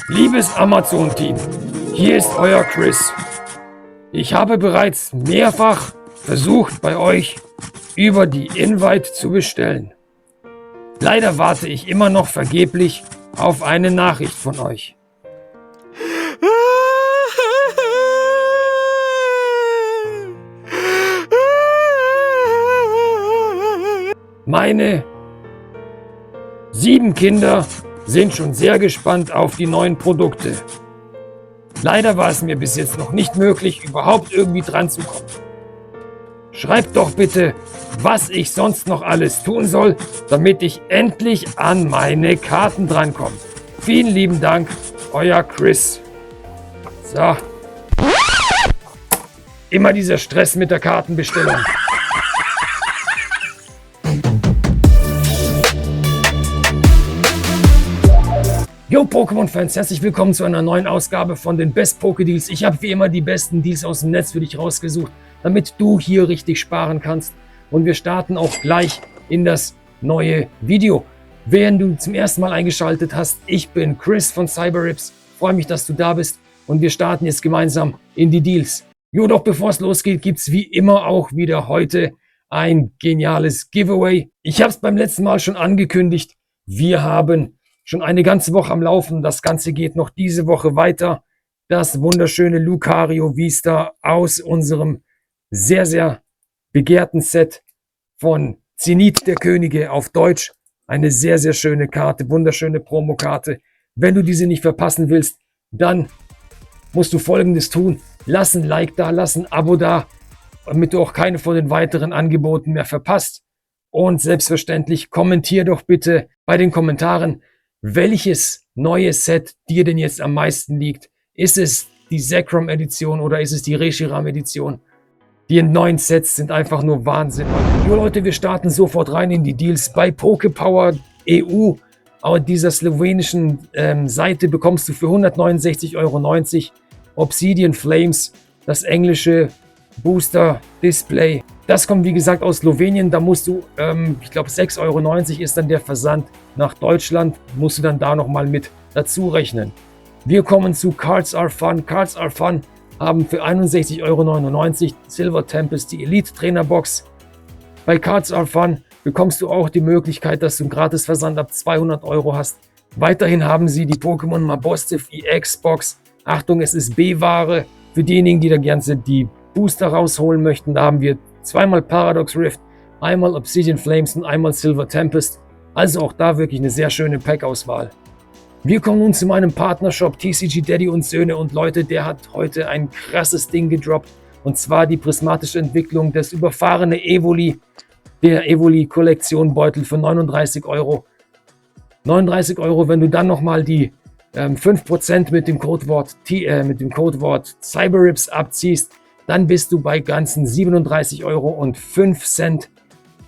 Liebes Amazon-Team, hier ist euer Chris. Ich habe bereits mehrfach versucht, bei euch über die Invite zu bestellen. Leider warte ich immer noch vergeblich auf eine Nachricht von euch. Meine 7 Kinder sind schon sehr gespannt auf die neuen Produkte. Leider war es mir bis jetzt noch nicht möglich, überhaupt irgendwie dran zu kommen. Schreibt doch bitte, was ich sonst noch alles tun soll, damit ich endlich an meine Karten drankomme. Vielen lieben Dank, euer Chris. So. Immer dieser Stress mit der Kartenbestellung. Yo Pokémon-Fans, herzlich willkommen zu einer neuen Ausgabe von den Best Poké-Deals. Ich habe wie immer die besten Deals aus dem Netz für dich rausgesucht, damit du hier richtig sparen kannst. Und wir starten auch gleich in das neue Video. Wenn du zum ersten Mal eingeschaltet hast, ich bin Chris von Cyberrips. Freue mich, dass du da bist und wir starten jetzt gemeinsam in die Deals. Jo, doch bevor es losgeht, gibt es wie immer auch wieder heute ein geniales Giveaway. Ich habe es beim letzten Mal schon angekündigt. Wir haben schon eine ganze Woche am Laufen. Das Ganze geht noch diese Woche weiter. Das wunderschöne Lucario Vista aus unserem sehr, sehr begehrten Set von Zenith der Könige auf Deutsch. Eine sehr, sehr schöne Karte, wunderschöne Promokarte. Wenn du diese nicht verpassen willst, dann musst du Folgendes tun. Lass ein Like da, lass ein Abo da, damit du auch keine von den weiteren Angeboten mehr verpasst. Und selbstverständlich kommentier doch bitte bei den Kommentaren, welches neue Set dir denn jetzt am meisten liegt. Ist es die Zekrom Edition oder ist es die Reshiram Edition? Die neuen Sets sind einfach nur Wahnsinn. Jo Leute, wir starten sofort rein in die Deals. Bei Pokepower EU, auf dieser slowenischen Seite, bekommst du für 169,90 € Obsidian Flames, das englische Booster Display. Das kommt wie gesagt aus Slowenien, da musst du, ich glaube 6,90 € ist dann der Versand nach Deutschland, musst du dann da nochmal mit dazu rechnen. Wir kommen zu Cards Are Fun. Cards Are Fun haben für 61,99 € Silver Tempest die Elite Trainer Box. Bei Cards Are Fun bekommst du auch die Möglichkeit, dass du einen Gratis-Versand ab 200 € hast. Weiterhin haben sie die Pokémon Mabosstiff EX Box. Achtung, es ist B-Ware. Für diejenigen, die da gerne die Booster rausholen möchten, da haben wir zweimal Paradox Rift, einmal Obsidian Flames und einmal Silver Tempest. Also auch da wirklich eine sehr schöne Pack-Auswahl. Wir kommen nun zu meinem Partnershop TCG Daddy und Söhne und Leute, der hat heute ein krasses Ding gedroppt. Und zwar die prismatische Entwicklung des überfahrene Evoli, der Evoli-Kollektion Beutel für 39 €. 39 €, wenn du dann nochmal die 5% mit dem Codewort Cyberrips abziehst, dann bist du bei ganzen 37,05 €.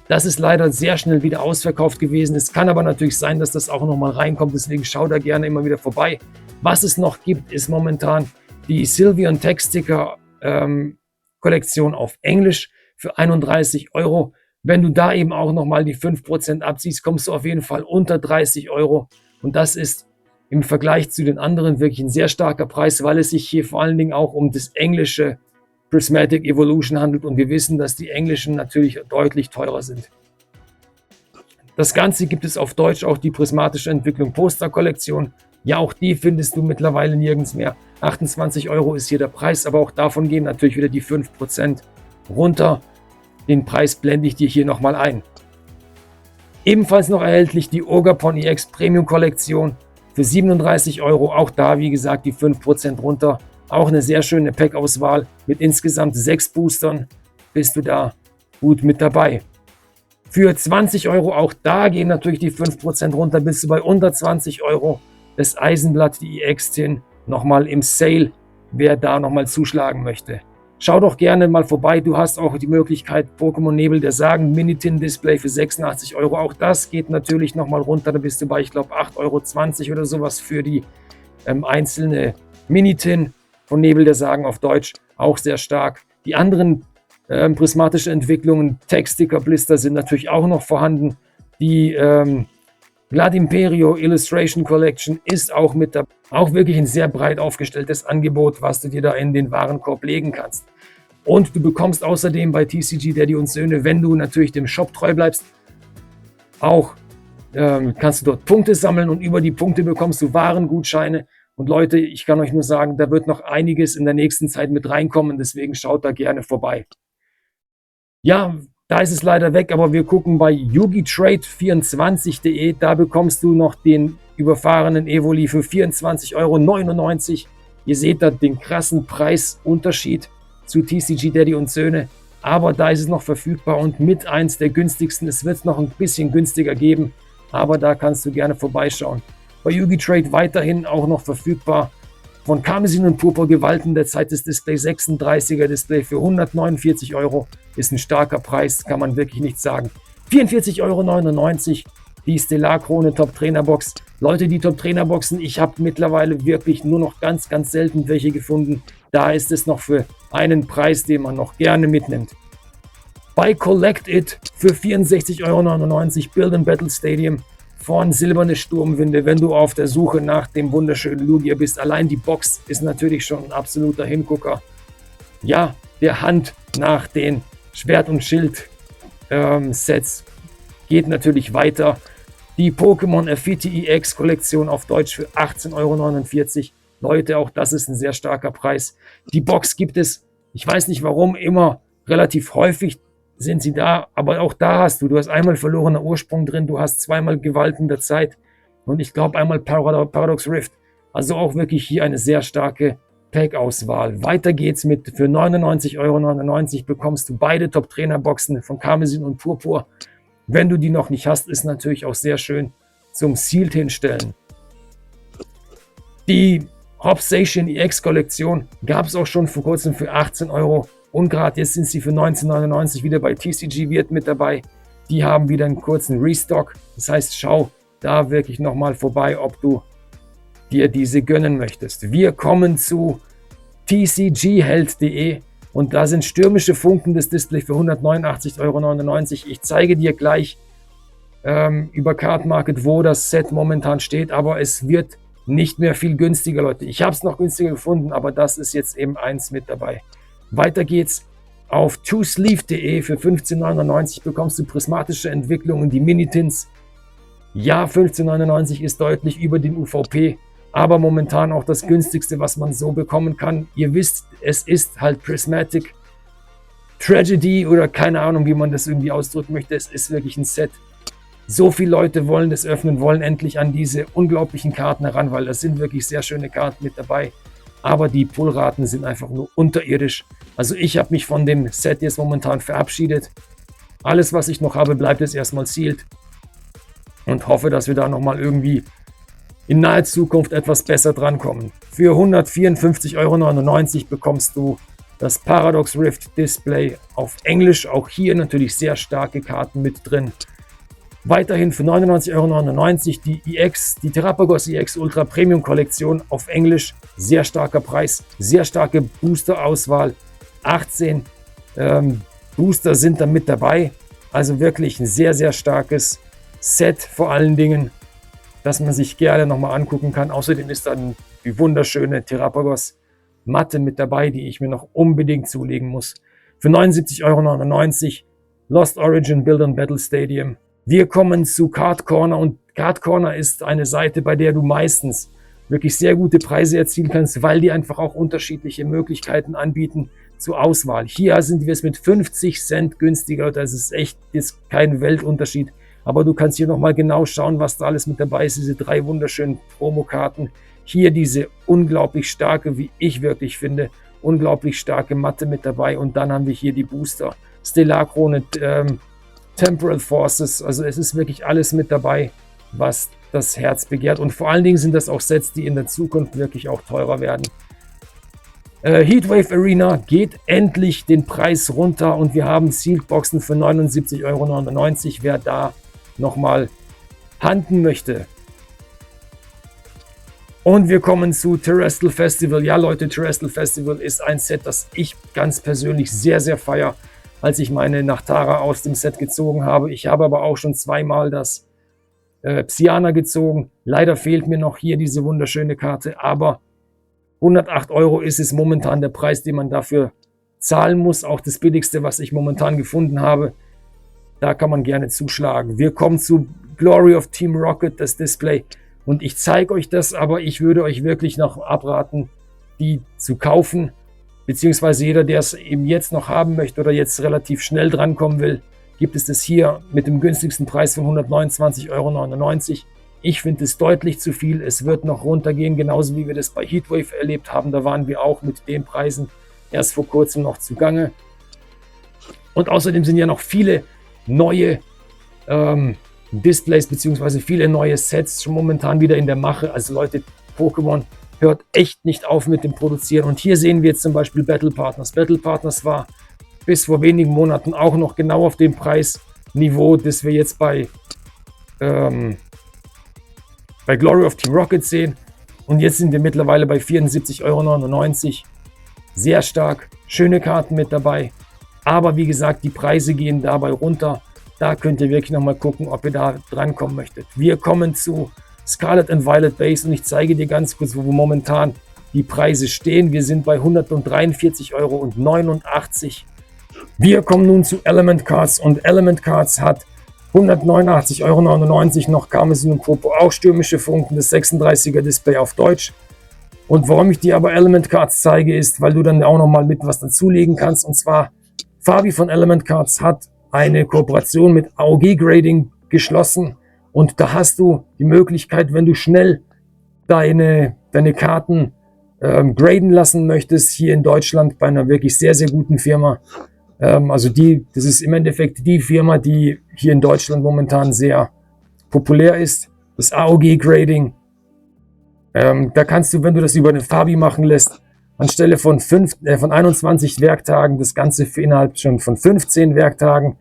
Das ist leider sehr schnell wieder ausverkauft gewesen. Es kann aber natürlich sein, dass das auch nochmal reinkommt. Deswegen schau da gerne immer wieder vorbei. Was es noch gibt, ist momentan die Sylveon Tech-Sticker Kollektion auf Englisch für 31 €. Wenn du da eben auch nochmal die 5% abziehst, kommst du auf jeden Fall unter 30 €. Und das ist im Vergleich zu den anderen wirklich ein sehr starker Preis, weil es sich hier vor allen Dingen auch um das englische Prismatic Evolution handelt und wir wissen, dass die englischen natürlich deutlich teurer sind. Das Ganze gibt es auf Deutsch, auch die prismatische Entwicklung Poster-Kollektion. Ja, auch die findest du mittlerweile nirgends mehr. 28 € ist hier der Preis, aber auch davon gehen natürlich wieder die 5% runter. Den Preis blende ich dir hier nochmal ein. Ebenfalls noch erhältlich die Ogapon EX Premium Kollektion für 37 €. Auch da, wie gesagt, die 5% runter. Auch eine sehr schöne Pack-Auswahl mit insgesamt 6 Boostern. Bist du da gut mit dabei. Für 20 €, auch da gehen natürlich die 5% runter, bist du bei unter 20 €. Das Eisenblatt, die EX-10, nochmal im Sale, wer da nochmal zuschlagen möchte. Schau doch gerne mal vorbei, du hast auch die Möglichkeit, Pokémon Nebel der Sagen Mini-Tin-Display für 86 €. Auch das geht natürlich nochmal runter, da bist du bei, ich glaube, 8,20 € oder sowas für die einzelne Mini-Tin von Nebel der Sagen auf Deutsch, auch sehr stark. Die anderen prismatische Entwicklungen, Tech-Sticker, Blister sind natürlich auch noch vorhanden. Die Glad Imperio Illustration Collection ist auch mit dabei. Auch wirklich ein sehr breit aufgestelltes Angebot, was du dir da in den Warenkorb legen kannst. Und du bekommst außerdem bei TCG Daddy und Söhne, wenn du natürlich dem Shop treu bleibst, auch kannst du dort Punkte sammeln und über die Punkte bekommst du Warengutscheine. Und Leute, ich kann euch nur sagen, da wird noch einiges in der nächsten Zeit mit reinkommen, deswegen schaut da gerne vorbei. Ja, da ist es leider weg, aber wir gucken bei yugitrade24.de, da bekommst du noch den überfahrenen Evoli für 24,99 €. Ihr seht da den krassen Preisunterschied zu TCG Daddy und Söhne, aber da ist es noch verfügbar und mit eins der günstigsten. Es wird es noch ein bisschen günstiger geben, aber da kannst du gerne vorbeischauen. Bei Yugitrade weiterhin auch noch verfügbar. Von Karmesin und Purpur Gewalten der Zeit des Display 36er Display für 149 €. Ist ein starker Preis, kann man wirklich nicht sagen. 44,99 € die Stellar-Krone Top-Trainer-Box. Leute, die Top-Trainer-Boxen, ich habe mittlerweile wirklich nur noch ganz, ganz selten welche gefunden. Da ist es noch für einen Preis, den man noch gerne mitnimmt. Bei Collect It für 64,99 € Build and Battle Stadium von Silberne Sturmwinde, wenn du auf der Suche nach dem wunderschönen Lugia bist. Allein die Box ist natürlich schon ein absoluter Hingucker. Ja, der Hand nach den Schwert- und Schild-Sets geht natürlich weiter. Die Pokémon Affinity EX Kollektion auf Deutsch für 18,49 €. Leute, auch das ist ein sehr starker Preis. Die Box gibt es, ich weiß nicht warum, immer relativ häufig sind sie da, aber auch da hast du hast einmal verlorener Ursprung drin, du hast zweimal Gewalten der Zeit und ich glaube einmal Paradox Rift. Also auch wirklich hier eine sehr starke Pack-Auswahl. Weiter geht's mit für 99,99 € bekommst du beide Top-Trainer-Boxen von Karmesin und Purpur. Wenn du die noch nicht hast, ist natürlich auch sehr schön zum Sealed hinstellen. Die Hobsation EX Kollektion gab es auch schon vor kurzem für 18 € und gerade jetzt sind sie für 19,99 € wieder bei TCG Wirt mit dabei. Die haben wieder einen kurzen Restock. Das heißt, schau da wirklich nochmal vorbei, ob du dir diese gönnen möchtest. Wir kommen zu tcgheld.de und da sind stürmische Funken des Display für 189,99 €. Ich zeige dir gleich über Card Market, wo das Set momentan steht, aber es wird nicht mehr viel günstiger, Leute. Ich habe es noch günstiger gefunden, aber das ist jetzt eben eins mit dabei. Weiter geht's auf twosleeve.de. Für 15,99 € bekommst du prismatische Entwicklungen, die Minitins. Ja, 15,99 € ist deutlich über den UVP, aber momentan auch das günstigste, was man so bekommen kann. Ihr wisst, es ist halt Prismatic Tragedy oder keine Ahnung, wie man das irgendwie ausdrücken möchte. Es ist wirklich ein Set. So viele Leute wollen das öffnen, wollen endlich an diese unglaublichen Karten heran, weil das sind wirklich sehr schöne Karten mit dabei. Aber die Pullraten sind einfach nur unterirdisch. Also ich habe mich von dem Set jetzt momentan verabschiedet. Alles, was ich noch habe, bleibt jetzt erstmal sealed. Und hoffe, dass wir da nochmal irgendwie in naher Zukunft etwas besser drankommen. Für 154,99 € bekommst du das Paradox Rift Display auf Englisch. Auch hier natürlich sehr starke Karten mit drin. Weiterhin für 99,99 € die EX, die Terrapagos EX Ultra Premium Kollektion auf Englisch. Sehr starker Preis, sehr starke Booster-Auswahl. 18 Booster sind da mit dabei. Also wirklich ein sehr, sehr starkes Set vor allen Dingen, das man sich gerne nochmal angucken kann. Außerdem ist dann die wunderschöne Terrapagos Matte mit dabei, die ich mir noch unbedingt zulegen muss. Für 79,99 € Lost Origin Build and Battle Stadium. Wir kommen zu Card Corner und Card Corner ist eine Seite, bei der du meistens wirklich sehr gute Preise erzielen kannst, weil die einfach auch unterschiedliche Möglichkeiten anbieten zur Auswahl. Hier sind wir es mit 50 Cent günstiger, das ist echt jetzt kein Weltunterschied, aber du kannst hier nochmal genau schauen, was da alles mit dabei ist, diese 3 wunderschönen Promokarten. Hier diese unglaublich starke, wie ich wirklich finde, unglaublich starke Matte mit dabei und dann haben wir hier die Booster, Stellar-Krone, Temporal Forces, also es ist wirklich alles mit dabei, was das Herz begehrt. Und vor allen Dingen sind das auch Sets, die in der Zukunft wirklich auch teurer werden. Heatwave Arena geht endlich den Preis runter und wir haben Sealed Boxen für 79,99 €, wer da nochmal handeln möchte. Und wir kommen zu Terrestrial Festival. Ja Leute, Terrestrial Festival ist ein Set, das ich ganz persönlich sehr, sehr feiere, als ich meine Nachtara aus dem Set gezogen habe. Ich habe aber auch schon zweimal das Psyana gezogen. Leider fehlt mir noch hier diese wunderschöne Karte, aber 108 Euro ist es momentan der Preis, den man dafür zahlen muss. Auch das billigste, was ich momentan gefunden habe. Da kann man gerne zuschlagen. Wir kommen zu Glory of Team Rocket, das Display. Und ich zeige euch das, aber ich würde euch wirklich noch abraten, die zu kaufen. Beziehungsweise jeder, der es eben jetzt noch haben möchte oder jetzt relativ schnell drankommen will, gibt es das hier mit dem günstigsten Preis von 129,99 Euro. Ich finde es deutlich zu viel. Es wird noch runtergehen, genauso wie wir das bei Heatwave erlebt haben. Da waren wir auch mit den Preisen erst vor kurzem noch zugange. Und außerdem sind ja noch viele neue Displays bzw. viele neue Sets schon momentan wieder in der Mache. Also Leute, Pokémon hört echt nicht auf mit dem Produzieren. Und hier sehen wir jetzt zum Beispiel Battle Partners. Battle Partners war bis vor wenigen Monaten auch noch genau auf dem Preisniveau, das wir jetzt bei Glory of Team Rocket sehen. Und jetzt sind wir mittlerweile bei 74,99 Euro. Sehr stark, schöne Karten mit dabei. Aber wie gesagt, die Preise gehen dabei runter. Da könnt ihr wirklich nochmal gucken, ob ihr da drankommen möchtet. Wir kommen zu Scarlet and Violet Base und ich zeige dir ganz kurz, wo momentan die Preise stehen. Wir sind bei 143,89 Euro. Wir kommen nun zu Element Cards und Element Cards hat 189,99 Euro noch Karmesin und Popo, auch stürmische Funken, das 36er Display auf Deutsch. Und warum ich dir aber Element Cards zeige, ist, weil du dann auch nochmal mit was dazulegen kannst. Und zwar, Fabi von Element Cards hat eine Kooperation mit AOG Grading geschlossen. Und da hast du die Möglichkeit, wenn du schnell deine Karten graden lassen möchtest, hier in Deutschland bei einer wirklich sehr, sehr guten Firma. Das ist im Endeffekt die Firma, die hier in Deutschland momentan sehr populär ist. Das AOG Grading. Da kannst du, wenn du das über den Fabi machen lässt, anstelle von 21 Werktagen das Ganze für innerhalb schon von 15 Werktagen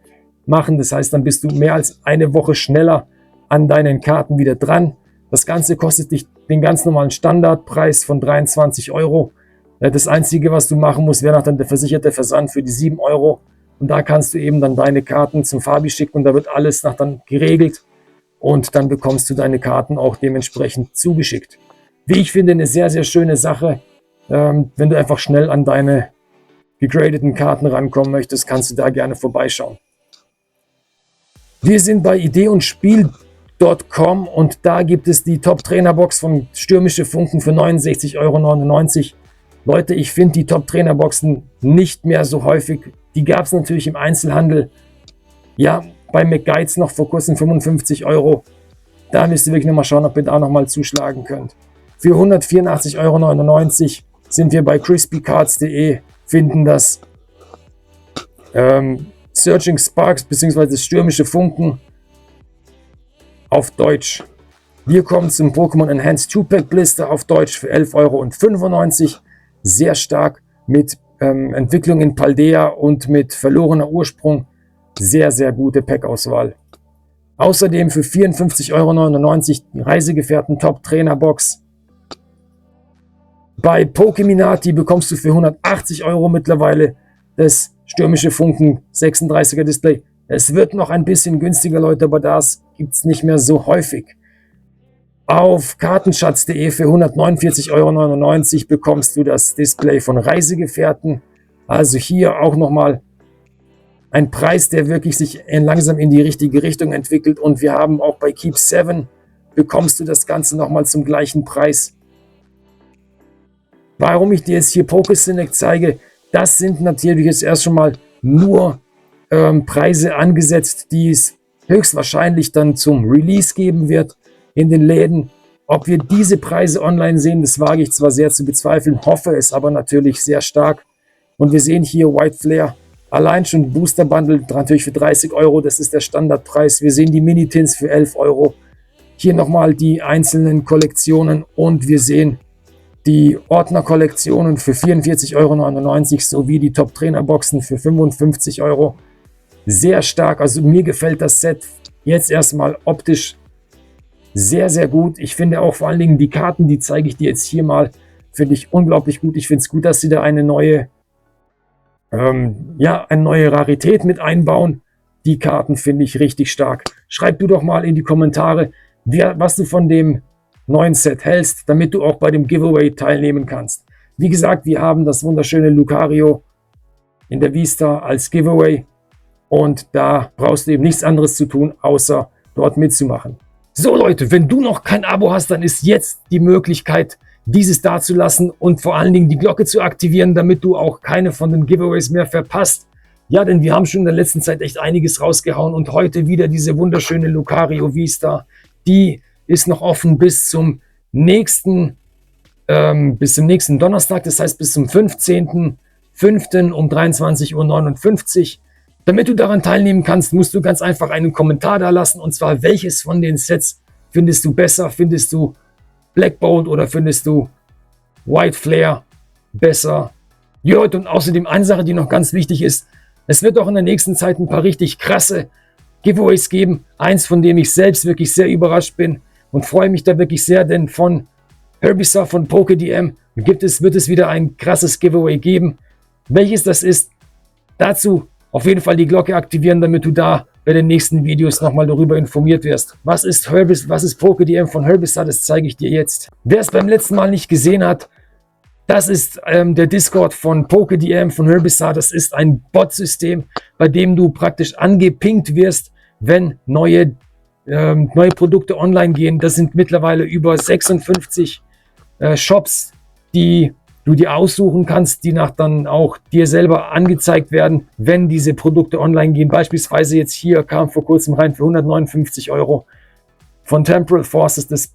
machen. Das heißt, dann bist du mehr als eine Woche schneller an deinen Karten wieder dran. Das Ganze kostet dich den ganz normalen Standardpreis von 23 Euro. Das Einzige, was du machen musst, wäre noch dann der versicherte Versand für die 7 Euro. Und da kannst du eben dann deine Karten zum Fabi schicken und da wird alles nach dann geregelt. Und dann bekommst du deine Karten auch dementsprechend zugeschickt. Wie ich finde, eine sehr, sehr schöne Sache. Wenn du einfach schnell an deine gegradeten Karten rankommen möchtest, kannst du da gerne vorbeischauen. Wir sind bei ideeundspiel.com und da gibt es die Top-Trainer-Box von Stürmische Funken für 69,99 Euro. Leute, ich finde die Top-Trainer-Boxen nicht mehr so häufig. Die gab es natürlich im Einzelhandel. Ja, bei McGuides noch vor kurzem 55 Euro. Da müsst ihr wirklich nochmal schauen, ob ihr da nochmal zuschlagen könnt. Für 184,99 Euro sind wir bei crispycards.de, finden das Searching Sparks bzw. Stürmische Funken auf Deutsch. Wir kommen zum Pokémon Enhanced 2-Pack Blister auf Deutsch für 11,95 Euro. Sehr stark mit Entwicklung in Paldea und mit verlorener Ursprung. Sehr, sehr gute Pack-Auswahl. Außerdem für 54,99 Euro die Reisegefährten Top Trainer Box. Bei Pokeminati bekommst du für 180 Euro mittlerweile das Stürmische Funken 36er Display. Es wird noch ein bisschen günstiger, Leute, aber das gibt es nicht mehr so häufig. Auf kartenschatz.de für 149,99 Euro bekommst du das Display von Reisegefährten. Also hier auch nochmal ein Preis, der wirklich sich langsam in die richtige Richtung entwickelt. Und wir haben auch bei Keep 7 bekommst du das Ganze nochmal zum gleichen Preis. Warum ich dir jetzt hier PokeSelect zeige, das sind natürlich jetzt erst schon mal nur Preise angesetzt, die es höchstwahrscheinlich dann zum Release geben wird in den Läden. Ob wir diese Preise online sehen, das wage ich zwar sehr zu bezweifeln, hoffe es aber natürlich sehr stark. Und wir sehen hier White Flare, allein schon Booster Bundle, natürlich für 30 Euro, das ist der Standardpreis. Wir sehen die Mini-Tins für 11 Euro. Hier nochmal die einzelnen Kollektionen und wir sehen die Ordner-Kollektionen für 44,99 Euro sowie die Top-Trainer-Boxen für 55 Euro. Sehr stark, also mir gefällt das Set jetzt erstmal optisch sehr, sehr gut. Ich finde auch vor allen Dingen die Karten, die zeige ich dir jetzt hier mal, finde ich unglaublich gut. Ich finde es gut, dass sie da eine neue Rarität mit einbauen. Die Karten finde ich richtig stark. Schreib du doch mal in die Kommentare, was du von dem neuen Set hältst, damit du auch bei dem Giveaway teilnehmen kannst. Wie gesagt, wir haben das wunderschöne Lucario in der Vista als Giveaway und da brauchst du eben nichts anderes zu tun, außer dort mitzumachen. So Leute, wenn du noch kein Abo hast, dann ist jetzt die Möglichkeit, dieses dazulassen und vor allen Dingen die Glocke zu aktivieren, damit du auch keine von den Giveaways mehr verpasst. Ja, denn wir haben schon in der letzten Zeit echt einiges rausgehauen und heute wieder diese wunderschöne Lucario Vista. Die ist noch offen bis zum nächsten Donnerstag, das heißt bis zum 15.05. um 23:59 Uhr. Damit du daran teilnehmen kannst, musst du ganz einfach einen Kommentar da lassen, und zwar, welches von den Sets findest du besser? Findest du Black Bolt oder findest du White Flare besser? Ja, Leute, und außerdem eine Sache, die noch ganz wichtig ist: Es wird auch in der nächsten Zeit ein paar richtig krasse Giveaways geben. Eins, von dem ich selbst wirklich sehr überrascht bin und freue mich da wirklich sehr, denn von Herbisa von PokéDM wird es wieder ein krasses Giveaway geben. Welches das ist, dazu auf jeden Fall die Glocke aktivieren, damit du da bei den nächsten Videos nochmal darüber informiert wirst. Was ist PokéDM von Herbisa? Das zeige ich dir jetzt. Wer es beim letzten Mal nicht gesehen hat, das ist der Discord von PokéDM von Herbisa. Das ist ein Bot-System, bei dem du praktisch angepinkt wirst, wenn neue Produkte online gehen. Das sind mittlerweile über 56 Shops, die du dir aussuchen kannst, die dann auch dir selber angezeigt werden, wenn diese Produkte online gehen. Beispielsweise jetzt hier kam vor kurzem rein für 159 € von Temporal Forces das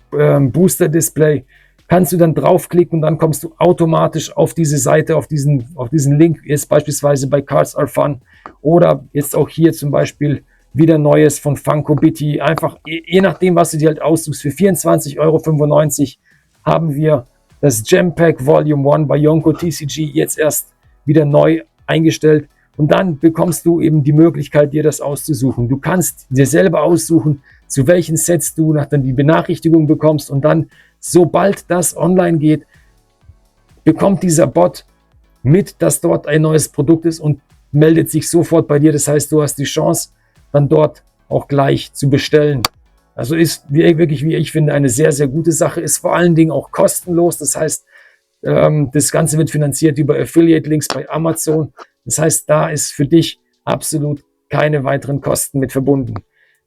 Booster Display. Kannst du dann draufklicken und dann kommst du automatisch auf diese Seite, auf diesen Link, jetzt beispielsweise bei Cards Are Fun oder jetzt auch hier zum Beispiel wieder Neues von Funko Bitty. Einfach, je nachdem, was du dir halt aussuchst, für 24,95 € haben wir das Gem Pack Volume 1 bei Yonko TCG jetzt erst wieder neu eingestellt. Und dann bekommst du eben die Möglichkeit, dir das auszusuchen. Du kannst dir selber aussuchen, zu welchen Sets du dann die Benachrichtigung bekommst. Und dann, sobald das online geht, bekommt dieser Bot mit, dass dort ein neues Produkt ist und meldet sich sofort bei dir. Das heißt, du hast die Chance, dann dort auch gleich zu bestellen. Also ist wirklich, wie ich finde, eine sehr, sehr gute Sache. Ist vor allen Dingen auch kostenlos. Das heißt, das Ganze wird finanziert über Affiliate-Links bei Amazon. Das heißt, da ist für dich absolut keine weiteren Kosten mit verbunden.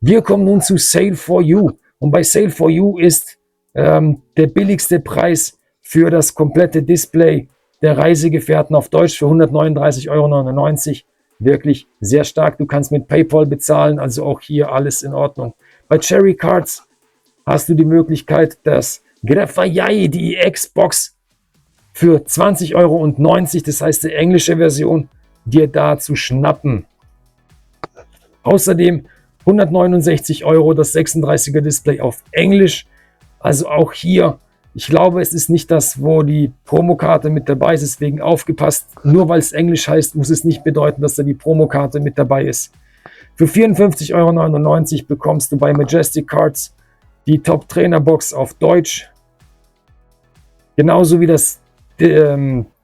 Wir kommen nun zu Sale for You. Und bei Sale for You ist der billigste Preis für das komplette Display der Reisegefährten auf Deutsch für 139,99 € wirklich sehr stark. Du kannst mit PayPal bezahlen, also auch hier alles in Ordnung. Bei Cherry Cards hast du die Möglichkeit, das Grafayai, die Xbox, für 20,90 €, das heißt die englische Version, dir da zu schnappen. Außerdem 169 € das 36er Display auf Englisch. Also auch hier, ich glaube, es ist nicht das, wo die Promokarte mit dabei ist, deswegen aufgepasst. Nur weil es Englisch heißt, muss es nicht bedeuten, dass da die Promokarte mit dabei ist. Für 54,99 € bekommst du bei Majestic Cards die Top Trainer Box auf Deutsch. Genauso wie das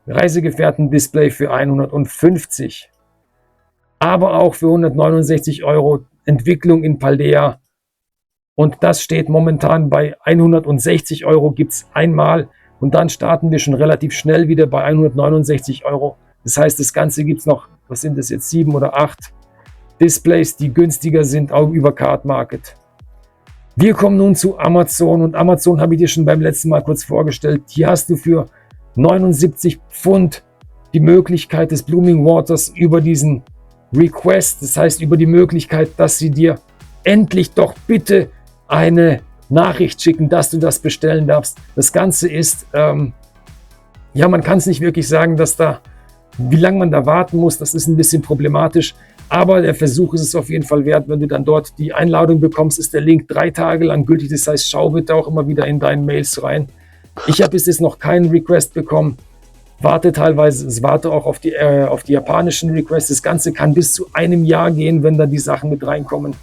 Reisegefährten-Display für 150. Aber auch für 169 € Entwicklung in Paldea. Und das steht momentan bei 160 €, gibt es einmal. Und dann starten wir schon relativ schnell wieder bei 169 €. Das heißt, das Ganze gibt es noch, was sind das jetzt, 7 oder 8 Displays, die günstiger sind, auch über Card Market. Wir kommen nun zu Amazon, und Amazon habe ich dir schon beim letzten Mal kurz vorgestellt. Hier hast du für 79 Pfund die Möglichkeit des Blooming Waters über diesen Request, das heißt über die Möglichkeit, dass sie dir endlich doch bitte eine Nachricht schicken, dass du das bestellen darfst. Das Ganze ist, ja, man kann es nicht wirklich sagen, wie lange man da warten muss, das ist ein bisschen problematisch. Aber der Versuch ist es auf jeden Fall wert. Wenn du dann dort die Einladung bekommst, ist der Link 3 Tage lang gültig. Das heißt, schau bitte auch immer wieder in deinen Mails rein. Ich habe bis jetzt noch keinen Request bekommen. Warte auch auf die japanischen Requests. Das Ganze kann bis zu einem Jahr gehen, wenn da die Sachen mit reinkommen.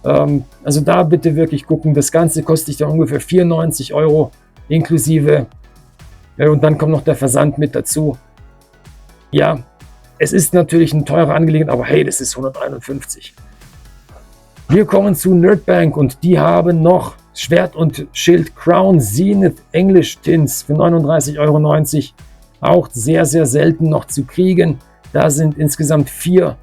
Also da bitte wirklich gucken. Das Ganze kostet dich dann ungefähr 94 € inklusive. Und dann kommt noch der Versand mit dazu. Ja, es ist natürlich eine teure Angelegenheit, aber hey, das ist 151. Wir kommen zu Nerdbank und die haben noch Schwert und Schild Crown Zenith English Tints für 39,90 €. Auch sehr, sehr selten noch zu kriegen. Da sind insgesamt vier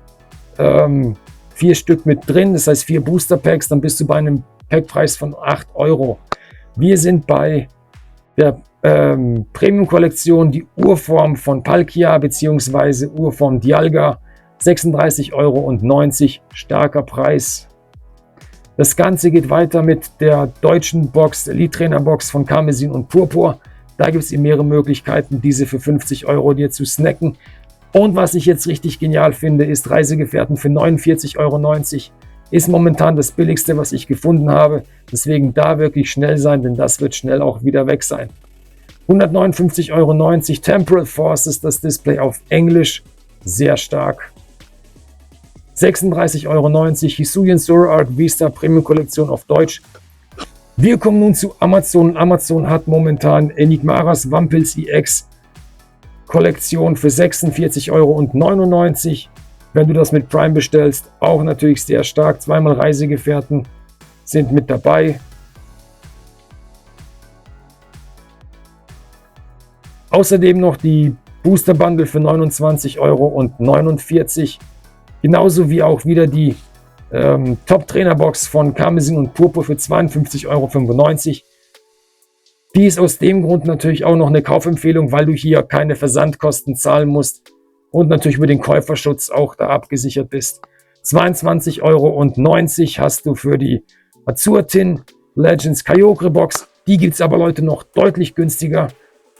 Stück mit drin, das heißt 4 Booster Packs, dann bist du bei einem Packpreis von 8 €. Wir sind bei der Premium-Kollektion, die Urform von Palkia bzw. Urform Dialga, 36,90 €, starker Preis. Das Ganze geht weiter mit der deutschen Box, der Elite Trainer Box von Karmesin und Purpur. Da gibt es mehrere Möglichkeiten, diese für 50 € dir zu snacken. Und was ich jetzt richtig genial finde, ist Reisegefährten für 49,90 €. Ist momentan das billigste, was ich gefunden habe. Deswegen da wirklich schnell sein, denn das wird schnell auch wieder weg sein. 159,90 € Temporal Forces, das Display auf Englisch, sehr stark. 36,90 € Hisuian Zoroark Vista Premium Kollektion auf Deutsch. Wir kommen nun zu Amazon. Amazon hat momentan Enigmaras Vampils EX Kollektion für 46,99 €. Wenn du das mit Prime bestellst, auch natürlich sehr stark. Zweimal Reisegefährten sind mit dabei. Außerdem noch die Booster Bundle für 29,49 €. Genauso wie auch wieder die Top Trainer Box von Karmesin und Purpur für 52,95 €. Die ist aus dem Grund natürlich auch noch eine Kaufempfehlung, weil du hier keine Versandkosten zahlen musst und natürlich über den Käuferschutz auch da abgesichert bist. 22,90 € hast du für die Azur-Tin Legends Kyogre Box. Die gibt es aber, Leute, noch deutlich günstiger.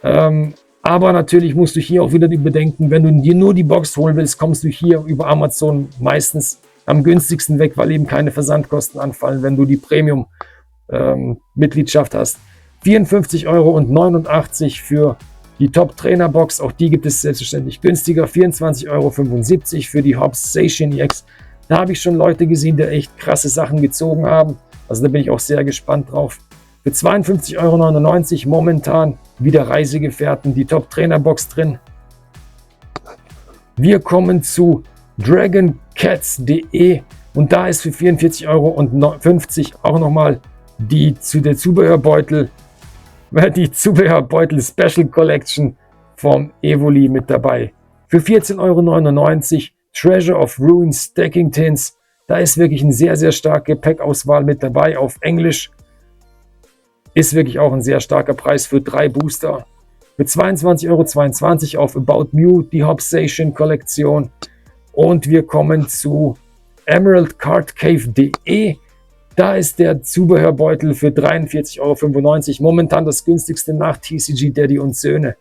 Aber natürlich musst du hier auch wieder bedenken, wenn du dir nur die Box holen willst, kommst du hier über Amazon meistens am günstigsten weg, weil eben keine Versandkosten anfallen, wenn du die Premium-Mitgliedschaft hast. 54,89 € für die Top-Trainer-Box, auch die gibt es selbstverständlich günstiger. 24,75 € für die Hobbs Seishin EX. Da habe ich schon Leute gesehen, die echt krasse Sachen gezogen haben. Also da bin ich auch sehr gespannt drauf. Für 52,99 € momentan wieder Reisegefährten, die Top-Trainer-Box drin. Wir kommen zu dragoncats.de und da ist für 44,50 € auch nochmal die Zubehörbeutel Special Collection vom Evoli mit dabei. Für 14,99 € Treasure of Ruin Stacking Tins. Da ist wirklich eine sehr, sehr starke Packauswahl mit dabei auf Englisch. Ist wirklich auch ein sehr starker Preis für 3 Booster. Für 22,22 € auf About Mew, die Hobbs Seishin Kollektion. Und wir kommen zu emeraldcardcave.de. Da ist der Zubehörbeutel für 43,95 € momentan das günstigste nach TCG Daddy und Söhne.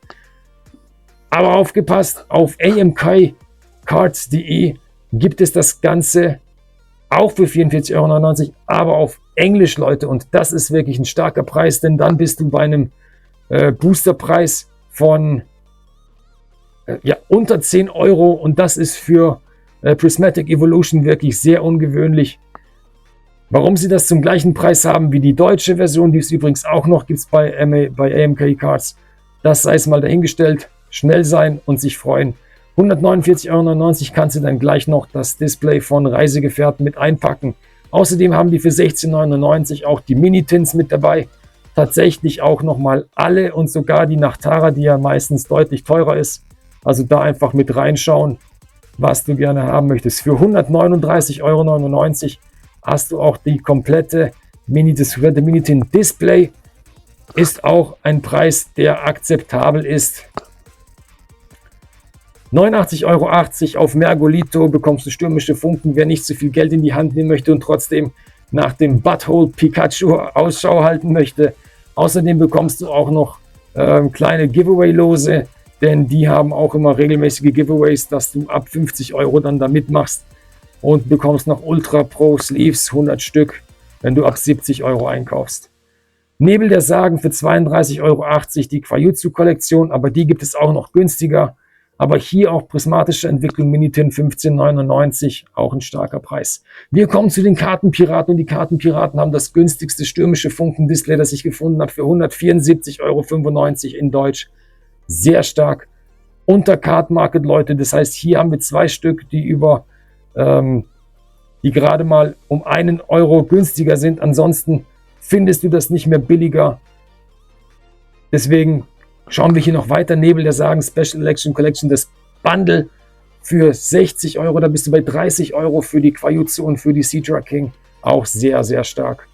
Aber aufgepasst, auf amkcards.de gibt es das Ganze auch für 44,99 €, aber auf Englisch, Leute. Und das ist wirklich ein starker Preis, denn dann bist du bei einem Boosterpreis von unter 10 € und das ist für Prismatic Evolution wirklich sehr ungewöhnlich. Warum sie das zum gleichen Preis haben wie die deutsche Version, die es übrigens auch noch gibt bei AMK Cards, das sei es mal dahingestellt. Schnell sein und sich freuen. 149,99 € kannst du dann gleich noch das Display von Reisegefährten mit einpacken. Außerdem haben die für 16,99 € auch die Mini-Tins mit dabei. Tatsächlich auch nochmal alle und sogar die Nachtara, die ja meistens deutlich teurer ist. Also da einfach mit reinschauen, was du gerne haben möchtest. Für 139,99 € hast du auch die komplette Mini-Tin Display. Ist auch ein Preis, der akzeptabel ist. 89,80 € auf Mergolito bekommst du stürmische Funken. Wer nicht so viel Geld in die Hand nehmen möchte und trotzdem nach dem Butthole Pikachu Ausschau halten möchte. Außerdem bekommst du auch noch kleine Giveaway-Lose, denn die haben auch immer regelmäßige Giveaways, dass du ab 50 € dann da mitmachst und bekommst noch Ultra Pro Sleeves 100 Stück, wenn du ab 70 € einkaufst. Nebel der Sagen für 32,80 € die Quajutsu-Kollektion, aber die gibt es auch noch günstiger. Aber hier auch prismatische Entwicklung Minitin 15,99, auch ein starker Preis. Wir kommen zu den Kartenpiraten und die Kartenpiraten haben das günstigste stürmische Funken-Display, das ich gefunden habe, für 174,95 € in Deutsch. Sehr stark. Unter Card Market, Leute, das heißt, hier haben wir 2 Stück, die gerade mal um 1 € günstiger sind. Ansonsten findest du das nicht mehr billiger. Deswegen schauen wir hier noch weiter. Nebel der Sagen Special Election Collection, das Bundle für 60 Euro. Da bist du bei 30 Euro für die Quajutsu und für die Seadra King. Auch sehr, sehr stark.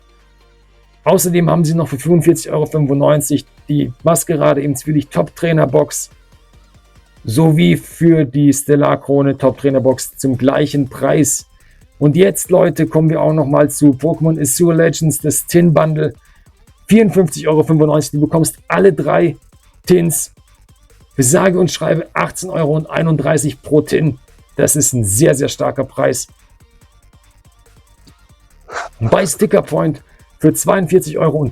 Außerdem haben sie noch für 45,95 Euro die Maskerade im Zwielicht Top Trainer Box sowie für die Stellar Krone Top Trainer Box zum gleichen Preis. Und jetzt, Leute, kommen wir auch nochmal zu Pokémon Azure Legends, das Tin Bundle. 54,95 Euro. Du bekommst alle 3 Tins für sage und schreibe 18,31 Euro pro Tin. Das ist ein sehr, sehr starker Preis. Bei Sticker Point für 42,99 Euro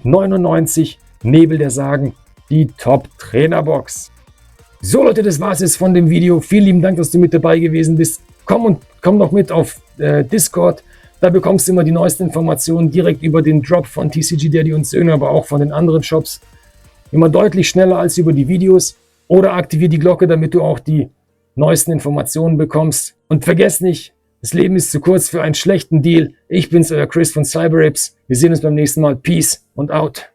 Nebel der Sagen, die Top Trainer Box. So Leute, das war es jetzt von dem Video. Vielen lieben Dank, dass du mit dabei gewesen bist. Komm doch mit auf Discord. Da bekommst du immer die neuesten Informationen direkt über den Drop von TCG Daddy und Söhne, aber auch von den anderen Shops. Immer deutlich schneller als über die Videos. Oder aktiviere die Glocke, damit du auch die neuesten Informationen bekommst. Und vergesst nicht, das Leben ist zu kurz für einen schlechten Deal. Ich bin's, euer Chris von CyberApes. Wir sehen uns beim nächsten Mal. Peace und out.